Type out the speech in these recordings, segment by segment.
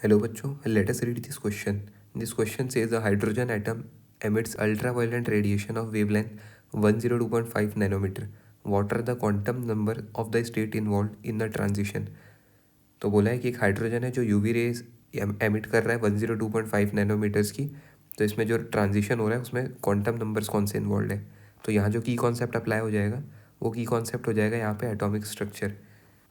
Hello बच्चों, let us read this question. This question says a hydrogen atom emits ultraviolet radiation of wavelength 102.5 nanometer. What are the quantum number of the state involved in the transition? तो बोला है कि एक hydrogen है जो UV rays emit कर रहा है 102.5 नैनोमीटर्स की। तो इसमें जो ट्रांजिशन हो रहा है उसमें क्वांटम नंबर्स कौन से इन्वॉल्व है। तो यहाँ जो की कॉन्सेप्ट अप्लाई हो जाएगा वो की कॉन्सेप्ट हो जाएगा यहाँ पे एटॉमिक स्ट्रक्चर।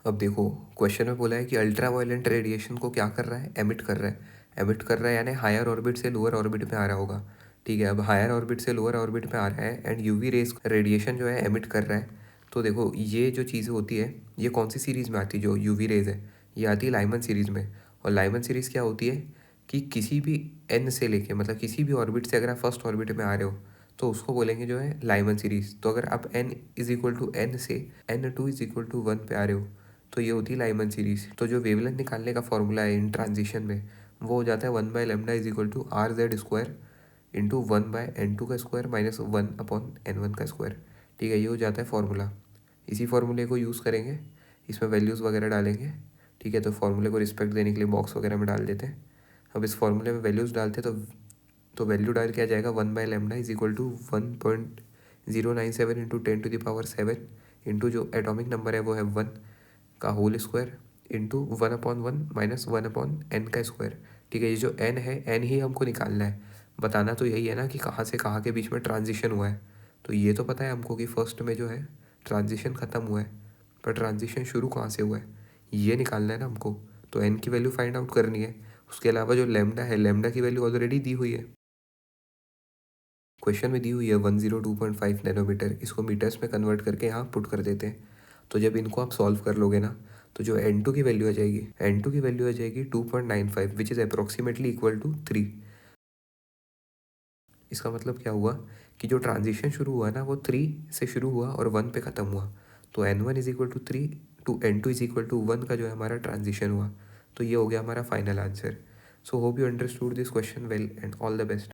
अब देखो क्वेश्चन में बोला है कि अल्ट्रा वायलेंट रेडिएशन को क्या कर रहा है, एमिट कर रहा है। एमिट कर रहा है यानी हायर ऑर्बिट से लोअर ऑर्बिट में आ रहा होगा। ठीक है, अब हायर ऑर्बिट से लोअर ऑर्बिट में आ रहा है एंड यूवी रेज रेडिएशन जो है एमिट कर रहा है। तो देखो ये जो चीज़ें होती है ये कौन सी सीरीज़ में आती है, जो यूवी रेज है ये आती है लाइमन सीरीज़ में। और लाइमन सीरीज़ क्या होती है कि किसी भी एन से लेके मतलब किसी भी ऑर्बिट से अगर आप फर्स्ट ऑर्बिट में आ रहे हो तो उसको बोलेंगे जो है लाइमन सीरीज़। तो अगर आप n is equal to N से n2 इज इक्वल टू 1 पे आ रहे हो तो ये होती है लाइमन सीरीज़। तो जो वेवलेंथ निकालने का फॉर्मूला है इन ट्रांजिशन में वो हो जाता है 1/λ is equal to RZ² into 1/n2 का स्क्वायर माइनस 1/n1 का स्क्वायर। ठीक है, ये हो जाता है फॉर्मूला। इसी फॉर्मूले को यूज़ करेंगे, इसमें वैल्यूज़ वगैरह डालेंगे। ठीक है, तो फॉर्मूले को रिस्पेक्ट देने के लिए बॉक्स वगैरह में डाल देते हैं। अब इस फॉर्मूले में वैल्यूज़ डालते हैं तो वैल्यू डाल के आ जाएगा 1/λ is equal to 1.097 into 10⁻7 into जो एटॉमिक नंबर है वो है 1 का whole square into 1/1 minus 1/n का स्क्वायर। ठीक है, ये जो n है n ही हमको निकालना है। बताना तो यही है ना कि कहाँ से कहाँ के बीच में ट्रांजिशन हुआ है। तो ये तो पता है हमको कि फर्स्ट में जो है ट्रांजिशन ख़त्म हुआ है, पर ट्रांजिशन शुरू कहाँ से हुआ है ये निकालना है ना हमको। तो n की वैल्यू फाइंड आउट करनी है। उसके अलावा जो लैम्डा है, लैम्डा की वैल्यू ऑलरेडी दी हुई है, क्वेश्चन में दी हुई है 102.5 नैनोमीटर। इसको मीटर्स में कन्वर्ट करके यहाँ पुट कर देते हैं। तो जब इनको आप सॉल्व कर लोगे ना तो जो n2 की वैल्यू आ जाएगी, n2 की वैल्यू आ जाएगी 2.95 which is approximately equal to 3। इसका मतलब क्या हुआ कि जो ट्रांजिशन शुरू हुआ ना वो 3 से शुरू हुआ और 1 पे ख़त्म हुआ। तो n1 is equal to 3 to n2 is equal to 1 का जो है हमारा ट्रांजिशन हुआ। तो ये हो गया हमारा final answer. So hope you understood this question well and all the best.